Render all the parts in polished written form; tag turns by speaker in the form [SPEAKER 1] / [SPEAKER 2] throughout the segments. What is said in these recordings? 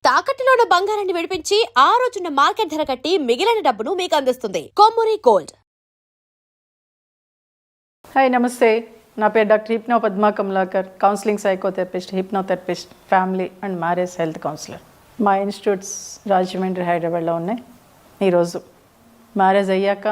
[SPEAKER 1] తాకట్టులో ఉన్న బంగారాన్ని విడిపించి ఆ రోజున్న మార్కెట్ ధర కట్టి మిగిలిన డబ్బును మీకు అందిస్తుంది కొమ్మూరి గోల్డ్.
[SPEAKER 2] హాయ్, నమస్తే. నా పేరు doctor hypno Padma Kamalakar, counselling psychotherapist, hypnotherapist, family and marriage health councillor. మా ఇన్స్టిట్యూట్స్ రాజమండ్రి, హైదరాబాద్లో ఉన్నాయి. ఈరోజు మ్యారేజ్ అయ్యాక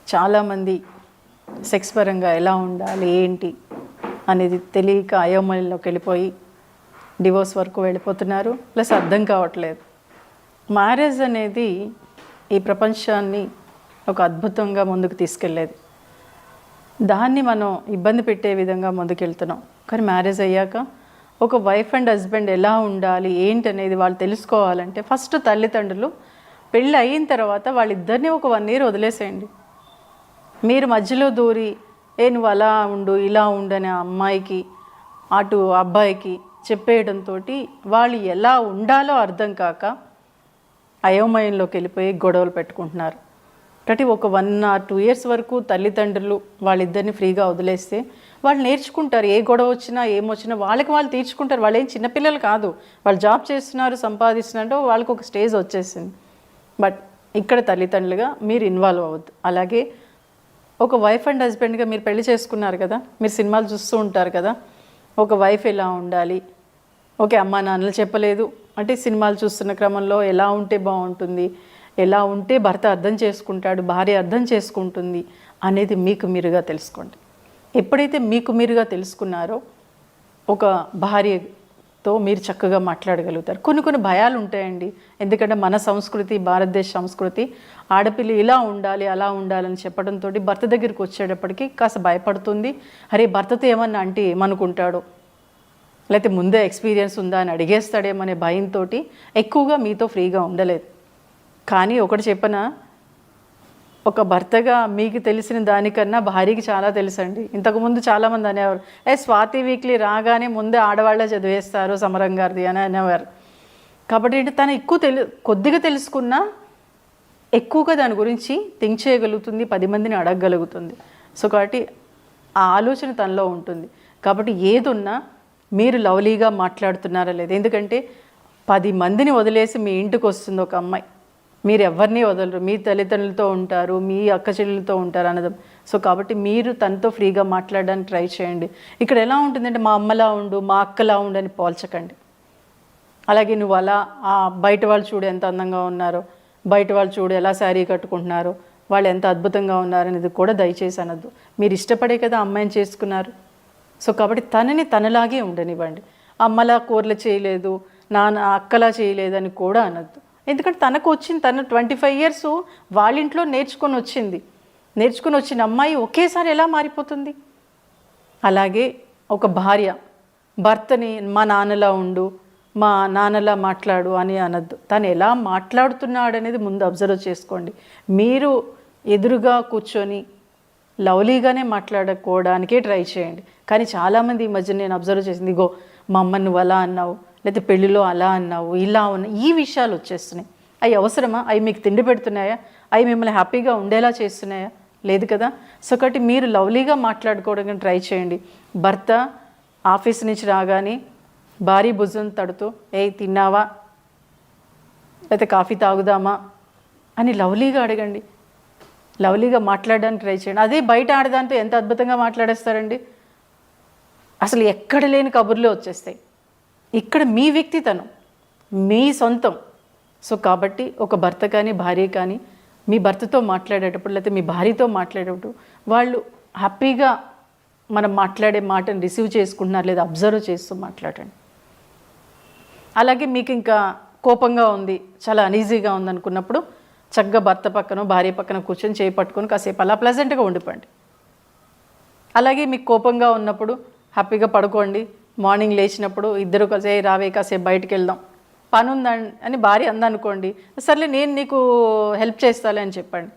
[SPEAKER 2] చాలామంది సెక్స్ పరంగా ఎలా ఉండాలి ఏంటి అనేది తెలియక అయోమయంలోకి వెళ్ళిపోయి డివోర్స్ వరకు వెళ్ళిపోతున్నారు. ప్లస్ అర్థం కావట్లేదు. మ్యారేజ్ అనేది ఈ ప్రపంచాన్ని ఒక అద్భుతంగా ముందుకు తీసుకెళ్ళేది. దాన్ని మనం ఇబ్బంది పెట్టే విధంగా ముందుకెళ్తున్నాం. కానీ మ్యారేజ్ అయ్యాక ఒక వైఫ్ అండ్ హస్బెండ్ ఎలా ఉండాలి ఏంటి అనేది వాళ్ళు తెలుసుకోవాలంటే ఫస్ట్ తల్లిదండ్రులు పెళ్ళి అయిన తర్వాత వాళ్ళిద్దరినీ ఒక 1 year వదిలేసేయండి. మీరు మధ్యలో దూరి నువ్వు అలా ఉండు ఇలా ఉండు అనే అమ్మాయికి అటు అబ్బాయికి చెప్పేయడంతో వాళ్ళు ఎలా ఉండాలో అర్థం కాక అయోమయంలోకి వెళ్ళిపోయి గొడవలు పెట్టుకుంటున్నారు. కాబట్టి ఒక 1 or 2 years వరకు తల్లిదండ్రులు వాళ్ళిద్దరిని ఫ్రీగా వదిలేస్తే వాళ్ళు నేర్చుకుంటారు. ఏ గొడవ వచ్చినా ఏమొచ్చినా వాళ్ళకి వాళ్ళు తీర్చుకుంటారు. వాళ్ళు ఏం చిన్నపిల్లలు కాదు. వాళ్ళు జాబ్ చేస్తున్నారు, సంపాదిస్తున్నారు, వాళ్ళకి ఒక స్టేజ్ వచ్చేసింది. బట్ ఇక్కడ తల్లిదండ్రులుగా మీరు ఇన్వాల్వ్ అవ్వద్దు. అలాగే ఒక వైఫ్ అండ్ హస్బెండ్గా మీరు పెళ్లి చేసుకున్నారు కదా, మీరు సినిమాలు చూస్తూ ఉంటారు కదా, ఒక వైఫ్ ఎలా ఉండాలి, ఓకే అమ్మా నాన్నలు చెప్పలేదు అంటే సినిమాలు చూస్తున్న క్రమంలో ఎలా ఉంటే బాగుంటుంది, ఎలా ఉంటే భర్త అర్థం చేసుకుంటాడు, భార్య అర్థం చేసుకుంటుంది అనేది మీకు మీరుగా తెలుసుకోండి. ఎప్పుడైతే మీకు మీరుగా తెలుసుకున్నారో ఒక భార్యతో మీరు చక్కగా మాట్లాడగలుగుతారు. కొన్ని భయాలు ఉంటాయండి. ఎందుకంటే మన సంస్కృతి, భారతదేశ సంస్కృతి ఆడపిల్ల ఇలా ఉండాలి అలా ఉండాలని చెప్పడంతో భర్త దగ్గరికి వచ్చేటప్పటికి కాస్త భయపడుతుంది. అరే భర్తతో ఏమన్నా అంటే ఏమనుకుంటాడో, లేకపోతే ముందే ఎక్స్పీరియన్స్ ఉందా అని అడిగేస్తాడేమనే భయంతో ఎక్కువగా మీతో ఫ్రీగా ఉండలేదు. కానీ ఒకటి చెప్పనా, ఒక భర్తగా మీకు తెలిసిన దానికన్నా భార్యకి చాలా తెలుసండి. ఇంతకుముందు చాలామంది అనేవారు, స్వాతి వీక్లీ రాగానే ముందే ఆడవాళ్ళే చదివేస్తారు సమరం గారిది అని అనేవారు. కాబట్టి ఏంటి, తను కొద్దిగా తెలుసుకున్నా ఎక్కువగా దాని గురించి థింక్ చేయగలుగుతుంది, 10 మందిని అడగగలుగుతుంది. సో కాబట్టి ఆ ఆలోచన తనలో ఉంటుంది. కాబట్టి ఏదున్నా మీరు లవ్లీగా మాట్లాడుతున్నారా లేదా. ఎందుకంటే 10 మందిని వదిలేసి మీ ఇంటికి వస్తుంది ఒక అమ్మాయి. మీరు ఎవరిని వదలరు, మీ తల్లిదండ్రులతో ఉంటారు, మీ అక్క చెల్లెలతో ఉంటారు అన్నది. సో కాబట్టి మీరు తనతో ఫ్రీగా మాట్లాడడానికి ట్రై చేయండి. ఇక్కడ ఎలా ఉంటుందంటే మా అమ్మలా ఉండు, మా అక్కలా ఉండు అని పోల్చకండి. అలాగే నువ్వు అలా బయట వాళ్ళు చూడు ఎంత అందంగా ఉన్నారో, బయట వాళ్ళు చూడు ఎలా శారీ కట్టుకుంటున్నారో, వాళ్ళు ఎంత అద్భుతంగా ఉన్నారనేది కూడా దయచేసి అనద్దు. మీరు ఇష్టపడే కదా అమ్మాయిని చేసుకున్నారు. సో కాబట్టి తనని తనలాగే ఉండనివ్వండి. అమ్మలా కూరలు చేయలేదు, నాన్న అక్కలా చేయలేదు అని కూడా అనద్దు. ఎందుకంటే తనకు వచ్చింది, తను 25 years వాళ్ళ ఇంట్లో నేర్చుకొని వచ్చిన అమ్మాయి ఒకేసారి ఎలా మారిపోతుంది. అలాగే ఒక భార్య భర్తని మా నాన్నలా ఉండు, మా నాన్నలా మాట్లాడు అని అనద్దు. తను ఎలా మాట్లాడుతున్నాడు అనేది ముందు అబ్జర్వ్ చేసుకోండి. మీరు ఎదురుగా కూర్చొని లవ్లీగానే మాట్లాడుకోవడానికే ట్రై చేయండి. కానీ చాలామంది ఈ మధ్య నేను అబ్జర్వ్ చేసింది, ఇగో మా అమ్మ నువ్వు అలా అన్నావు, లేకపోతే పెళ్ళిలో అలా అన్నావు, ఇలా ఉన్నావు, ఈ విషయాలు వచ్చేస్తున్నాయి. అవి అవసరమా? అవి మీకు తిండి పెడుతున్నాయా? అవి మిమ్మల్ని హ్యాపీగా ఉండేలా చేస్తున్నాయా? లేదు కదా. సో కాబట్టి మీరు లవ్లీగా మాట్లాడుకోవడానికి ట్రై చేయండి. భర్త ఆఫీస్ నుంచి రాగానే భారీ భుజం తడుతూ తిన్నావా, లేకపోతే కాఫీ తాగుదామా అని లవ్లీగా అడగండి. లవ్లీగా మాట్లాడడానికి ట్రై చేయండి. అదే బయట ఆడదాంతో ఎంత అద్భుతంగా మాట్లాడేస్తారండి. అసలు ఎక్కడ లేని కబుర్లు వచ్చేస్తాయి. ఇక్కడ మీ వ్యక్తితనం, మీ సొంతం. సో కాబట్టి ఒక భర్త కానీ భార్య కానీ మీ భర్తతో మాట్లాడేటప్పుడు లేకపోతే మీ భార్యతో మాట్లాడేటప్పుడు వాళ్ళు హ్యాపీగా మనం మాట్లాడే మాటను రిసీవ్ చేసుకుంటున్నారు లేదా అబ్జర్వ్ చేస్తూ మాట్లాడండి. అలాగే మీకు ఇంకా కోపంగా ఉంది, చాలా అనీజీగా ఉందనుకున్నప్పుడు చక్కగా భర్త పక్కన భార్య పక్కన కూర్చొని చేయి పట్టుకొని కాసేపు అలా ప్లెజెంట్గా ఉండిపోండి. అలాగే మీకు కోపంగా ఉన్నప్పుడు హ్యాపీగా పడుకోండి. మార్నింగ్ లేచినప్పుడు ఇద్దరు కలిసి రావే కాసేపు బయటికి వెళ్దాం, పని ఉందని అని భార్య అందనుకోండి, సర్లే నేను నీకు హెల్ప్ చేస్తాలే అని చెప్పండి.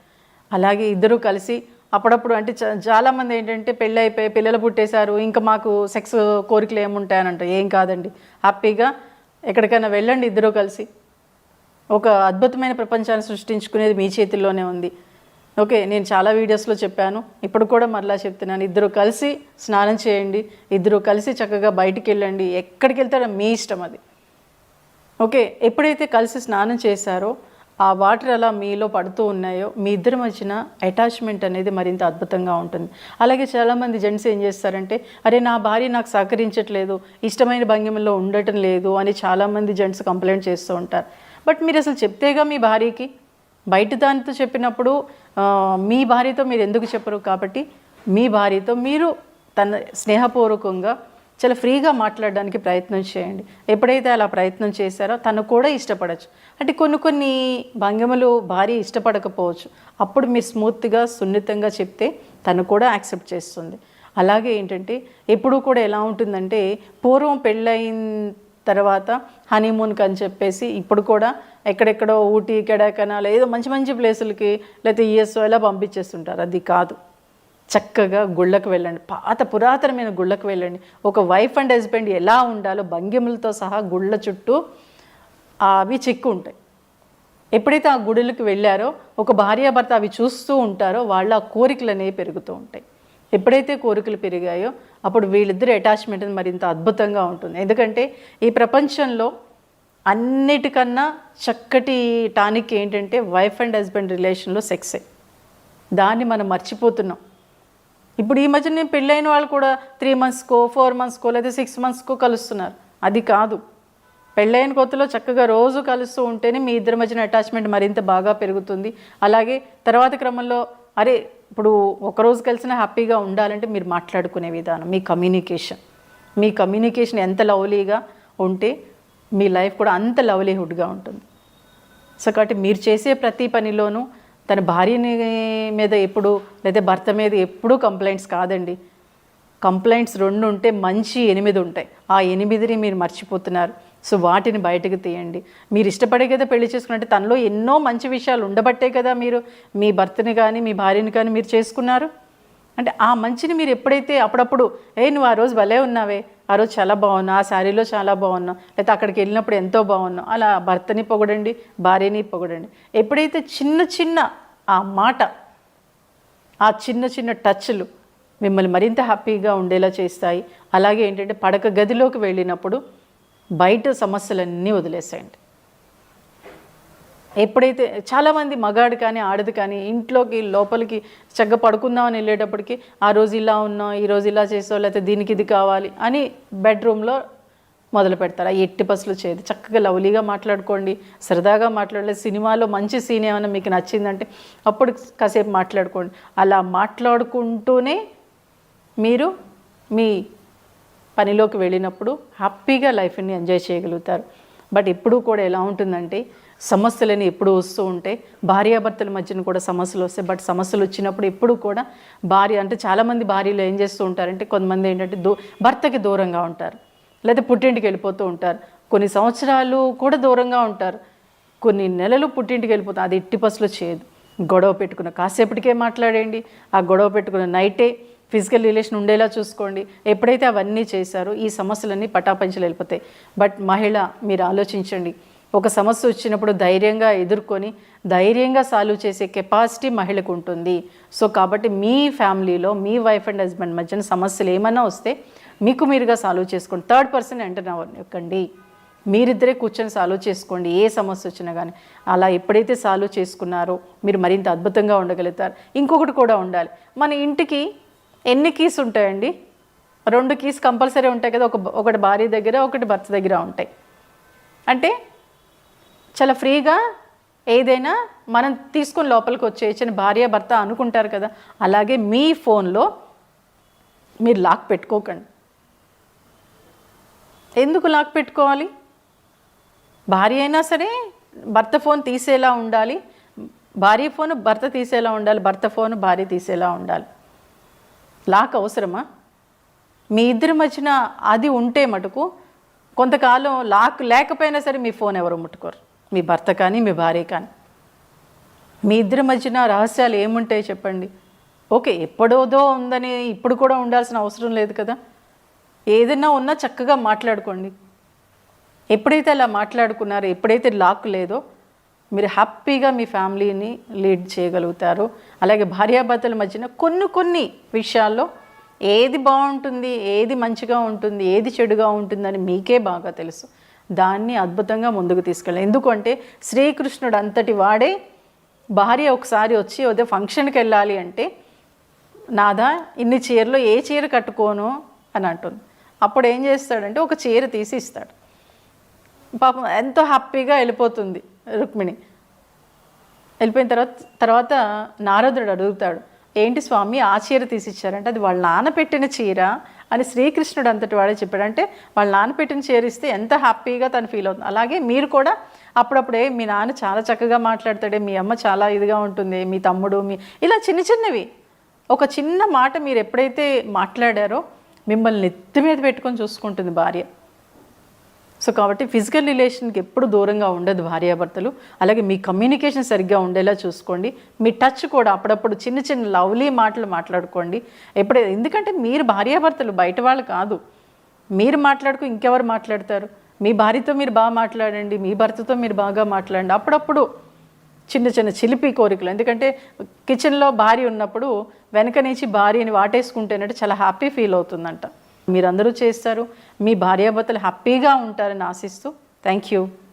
[SPEAKER 2] అలాగే ఇద్దరు కలిసి అప్పుడప్పుడు అంటే చాలామంది ఏంటంటే పెళ్ళి అయిపోయి పిల్లలు పుట్టేశారు, ఇంకా మాకు సెక్స్ కోరికలు ఏముంటాయని అంటారు. ఏం కాదండి, హ్యాపీగా ఎక్కడికైనా వెళ్ళండి. ఇద్దరు కలిసి ఒక అద్భుతమైన ప్రపంచాన్ని సృష్టించుకునేది మీ చేతుల్లోనే ఉంది. ఓకే, నేను చాలా వీడియోస్లో చెప్పాను, ఇప్పుడు కూడా మరలా చెప్తున్నాను. ఇద్దరు కలిసి స్నానం చేయండి, ఇద్దరు కలిసి చక్కగా బయటికి వెళ్ళండి. ఎక్కడికి వెళ్తారో మీ ఇష్టం అది. ఓకే, ఎప్పుడైతే కలిసి స్నానం చేశారో ఆ వాటర్ అలా మీలో పడుతూ ఉన్నాయో మీ ఇద్దరి మధ్యన అటాచ్మెంట్ అనేది మరింత అద్భుతంగా ఉంటుంది. అలాగే చాలామంది జెంట్స్ ఏం చేస్తారంటే, అరే నా భార్య నాకు సహకరించట్లేదు, ఇష్టమైన భంగిమలో ఉండటం లేదు అని చాలామంది జెంట్స్ కంప్లైంట్ చేస్తూ ఉంటారు. బట్ మీరు అసలు చెప్తేగా మీ భార్యకి, బయట దానితో చెప్పినప్పుడు మీ భార్యతో మీరు ఎందుకు చెప్పరు? కాబట్టి మీ భార్యతో మీరు తన స్నేహపూర్వకంగా చాలా ఫ్రీగా మాట్లాడడానికి ప్రయత్నం చేయండి. ఎప్పుడైతే అలా ప్రయత్నం చేశారో తను కూడా ఇష్టపడచ్చు. అంటే కొన్ని భంగిమలు భార్య ఇష్టపడకపోవచ్చు, అప్పుడు మీరు స్మూత్గా సున్నితంగా చెప్తే తను కూడా యాక్సెప్ట్ చేస్తుంది. అలాగే ఏంటంటే ఎప్పుడూ కూడా ఎలా ఉంటుందంటే, పూర్వం పెళ్ళయిన తర్వాత హనీమూన్కి అని చెప్పేసి ఇప్పుడు కూడా ఎక్కడెక్కడో ఊటీ కొడైకెనాల్ ఏదో మంచి మంచి ప్లేసులకి లేకపోతే యూఎస్ఓ ఇలా పంపించేస్తుంటారు. అది కాదు. చక్కగా గుళ్ళకు వెళ్ళండి, పురాతనమైన గుళ్ళకు వెళ్ళండి. ఒక వైఫ్ అండ్ హస్బెండ్ ఎలా ఉండాలో భంగిములతో సహా గుళ్ళ చుట్టూ అవి చిక్కు ఉంటాయి. ఎప్పుడైతే ఆ గుడులకు వెళ్ళారో ఒక భార్యాభర్త అవి చూస్తూ ఉంటారో వాళ్ళ కోరికలు అనేవి పెరుగుతూ ఉంటాయి. ఎప్పుడైతే కోరికలు పెరిగాయో అప్పుడు వీళ్ళిద్దరు అటాచ్మెంట్ మరింత అద్భుతంగా ఉంటుంది. ఎందుకంటే ఈ ప్రపంచంలో అన్నిటికన్నా చక్కటి టానిక్ ఏంటంటే వైఫ్ అండ్ హస్బెండ్ రిలేషన్లో సెక్సే. దాన్ని మనం మర్చిపోతున్నాం. ఇప్పుడు ఈ మధ్య నేను పెళ్ళైన వాళ్ళు కూడా 3 monthsకో 4 monthsకో లేదా 6 monthsకో కలుస్తున్నారు. అది కాదు. పెళ్ళైన కొత్తలో చక్కగా రోజు కలుస్తూ ఉంటేనే మీ ఇద్దరి మధ్యన అటాచ్మెంట్ మరింత బాగా పెరుగుతుంది. అలాగే తర్వాత క్రమంలో అరే ఇప్పుడు ఒకరోజు కలిసినా హ్యాపీగా ఉండాలంటే మీరు మాట్లాడుకునే విధానం, మీ కమ్యూనికేషన్ ఎంత లవ్లీగా ఉంటే మీ లైఫ్ కూడా అంత లవ్లీహుడ్గా ఉంటుంది. సో కాబట్టి మీరు చేసే ప్రతి పనిలోనూ తన భార్యని మీద ఎప్పుడు లేదా భర్త మీద ఎప్పుడూ కంప్లైంట్స్ కాదండి. కంప్లైంట్స్ 2 ఉంటే మంచి 8 ఉంటాయి. ఆ 8ని మీరు మర్చిపోతున్నారు. సో వాటిని బయటకు తీయండి. మీరు ఇష్టపడే కదా పెళ్లి చేసుకున్నట్టే తనలో ఎన్నో మంచి విషయాలు ఉండబట్టే కదా మీరు మీ భర్తని కానీ మీ భార్యని కానీ మీరు చేసుకున్నారు. అంటే ఆ మంచిని మీరు ఎప్పుడైతే అప్పుడప్పుడు నువ్వు ఆ రోజు భలే ఉన్నావే, ఆ రోజు చాలా బాగున్నావు, ఆ శారీలో చాలా బాగున్నావు, లేకపోతే అక్కడికి వెళ్ళినప్పుడు ఎంతో బాగున్నావు, అలా భర్తని పొగడండి, భార్యని పొగడండి. ఎప్పుడైతే చిన్న ఆ మాట, ఆ చిన్న టచ్లు మిమ్మల్ని మరింత హ్యాపీగా ఉండేలా చేస్తాయి. అలాగే ఏంటంటే పడక గదిలోకి వెళ్ళినప్పుడు బయట సమస్యలన్నీ వదిలేసేయండి. ఎప్పుడైతే చాలామంది మగాడు కానీ ఆడది కానీ ఇంట్లోకి లోపలికి చక్కగా పడుకుందామని వెళ్ళేటప్పటికి ఆ రోజు ఇలా ఉన్నాం, ఈరోజు ఇలా చేసావు, లేకపోతే దీనికి ఇది కావాలి అని బెడ్రూమ్లో మొదలు పెడతారు. ఆ ఎట్టి పసులు చేయదు. చక్కగా లవ్లీగా మాట్లాడుకోండి, సరదాగా మాట్లాడలేదు. సినిమాలో మంచి సీన్ ఏమైనా మీకు నచ్చిందంటే అప్పుడు కాసేపు మాట్లాడుకోండి. అలా మాట్లాడుకుంటూనే మీరు మీ పనిలోకి వెళ్ళినప్పుడు హ్యాపీగా లైఫ్ని ఎంజాయ్ చేయగలుగుతారు. బట్ ఎప్పుడూ కూడా ఎలా ఉంటుందంటే సమస్యలని ఎప్పుడు వస్తూ ఉంటే భార్యాభర్తల మధ్యన కూడా సమస్యలు వస్తాయి. బట్ సమస్యలు వచ్చినప్పుడు ఎప్పుడు కూడా భార్య అంటే చాలామంది భార్యలు ఏం చేస్తూ ఉంటారంటే కొంతమంది ఏంటంటే భర్తకి దూరంగా ఉంటారు, లేదా పుట్టింటికి వెళ్ళిపోతూ ఉంటారు. కొన్ని సంవత్సరాలు కూడా దూరంగా ఉంటారు, కొన్ని నెలలు పుట్టింటికి వెళ్ళిపోతారు. అది ఎట్టి పసులు చేయదు. గొడవ పెట్టుకున్న కాసేపటికే మాట్లాడేయండి. ఆ గొడవ పెట్టుకున్న నైటే ఫిజికల్ రిలేషన్ ఉండేలా చూసుకోండి. ఎప్పుడైతే అవన్నీ చేశారో ఈ సమస్యలన్నీ పటాపంచలు వెళ్ళిపోతాయి. బట్ మహిళ మీరు ఆలోచించండి, ఒక సమస్య వచ్చినప్పుడు ధైర్యంగా ఎదుర్కొని ధైర్యంగా సాల్వ్ చేసే కెపాసిటీ మహిళకు ఉంటుంది. సో కాబట్టి మీ ఫ్యామిలీలో మీ వైఫ్ అండ్ హస్బెండ్ మధ్యన సమస్యలు ఏమైనా వస్తే మీకు మీరుగా సాల్వ్ చేసుకోండి. థర్డ్ పర్సన్ ఎంటర్ అవ్వకండి. మీరిద్దరే కూర్చొని సాల్వ్ చేసుకోండి ఏ సమస్య వచ్చినా కానీ. అలా ఎప్పుడైతే సాల్వ్ చేసుకున్నారో మీరు మరింత అద్భుతంగా ఉండగలుగుతారు. ఇంకొకటి కూడా ఉండాలి, మన ఇంటికి ఎన్ని కీస్ ఉంటాయండి? 2 కీస్ కంపల్సరీ ఉంటాయి కదా. ఒకటి భార్య దగ్గర, ఒకటి భర్త దగ్గర ఉంటాయి. అంటే చాలా ఫ్రీగా ఏదైనా మనం తీసుకొని లోపలికి వచ్చేయచ్చని భార్య భర్త అనుకుంటారు కదా. అలాగే మీ ఫోన్లో మీరు లాక్ పెట్టుకోకండి. ఎందుకు లాక్ పెట్టుకోవాలి? భార్య అయినా సరే భర్త ఫోన్ తీసేలా ఉండాలి, భార్య ఫోన్ భర్త తీసేలా ఉండాలి, భర్త ఫోన్ భార్య తీసేలా ఉండాలి. లాక్ అవసరమా? మీ ఇద్దరి మధ్యన అది ఉంటే మటుకు కొంతకాలం లాక్ లేకపోయినా సరే మీ ఫోన్ ఎవరు ముట్టుకోరు, మీ భర్త కానీ మీ భార్య కానీ. మీ ఇద్దరి మధ్యన రహస్యాలు ఏముంటాయి చెప్పండి? ఓకే, ఎప్పుడోదో ఉందని ఇప్పుడు కూడా ఉండాల్సిన అవసరం లేదు కదా. ఏదైనా ఉన్నా చక్కగా మాట్లాడుకోండి. ఎప్పుడైతే అలా మాట్లాడుకున్నారో, ఎప్పుడైతే లాక్ లేదో మీరు హ్యాపీగా మీ ఫ్యామిలీని లీడ్ చేయగలుగుతారు. అలాగే భార్యాభర్తల మధ్యన కొన్ని విషయాల్లో ఏది బాగుంటుంది, ఏది మంచిగా ఉంటుంది, ఏది చెడుగా ఉంటుందని మీకే బాగా తెలుసు. దాన్ని అద్భుతంగా ముందుకు తీసుకెళ్ళాలి. ఎందుకంటే శ్రీకృష్ణుడు అంతటి వాడే భార్య ఒకసారి వచ్చి అదే ఫంక్షన్కి వెళ్ళాలి అంటే, నాదా ఇన్ని చీరలో ఏ చీర కట్టుకోను అని అంటుంది. అప్పుడు ఏం చేస్తాడంటే ఒక చీర తీసి ఇస్తాడు. పాపం ఎంతో హ్యాపీగా వెళ్ళిపోతుంది రుక్మిణి. వెళ్ళిపోయిన తర్వాత నారదుడు అడుగుతాడు, ఏంటి స్వామి ఆ చీర తీసిచ్చారంటే, అది వాళ్ళ నాన్న పెట్టిన చీర అని శ్రీకృష్ణుడు అంతటి వాడే చెప్పాడు. అంటే వాళ్ళ నాన్న పెట్టిన చీర ఇస్తే ఎంత హ్యాపీగా తను ఫీల్ అవుతుంది. అలాగే మీరు కూడా అప్పుడప్పుడే మీ నాన్న చాలా చక్కగా మాట్లాడతాడే, మీ అమ్మ చాలా ఇదిగా ఉంటుంది, మీ తమ్ముడు ఇలా చిన్న చిన్నవి ఒక చిన్న మాట మీరు ఎప్పుడైతే మాట్లాడారో మిమ్మల్ని నెత్తి మీద పెట్టుకొని చూసుకుంటుంది భార్య. సో కాబట్టి ఫిజికల్ రిలేషన్కి ఎప్పుడు దూరంగా ఉండదు భార్యాభర్తలు. అలాగే మీ కమ్యూనికేషన్ సరిగ్గా ఉండేలా చూసుకోండి. మీ టచ్ కూడా అప్పుడప్పుడు చిన్న చిన్న లవ్లీ మాటలు మాట్లాడుకోండి. ఎందుకంటే మీరు భార్యాభర్తలు, బయట వాళ్ళు కాదు. మీరు మాట్లాడుకు ఇంకెవరు మాట్లాడతారు? మీ భార్యతో మీరు బాగా మాట్లాడండి, మీ భర్తతో మీరు బాగా మాట్లాడండి. అప్పుడప్పుడు చిన్న చిన్న చిలిపి కోరికలు. ఎందుకంటే కిచెన్లో భార్య ఉన్నప్పుడు వెనక నుంచి భార్యని వాటేసుకుంటేనంటే చాలా హ్యాపీ ఫీల్ అవుతుందంట. మీరందరూ చేస్తారు. మీ భార్యాభర్తలు హ్యాపీగా ఉంటారని ఆశిస్తూ థ్యాంక్ యూ.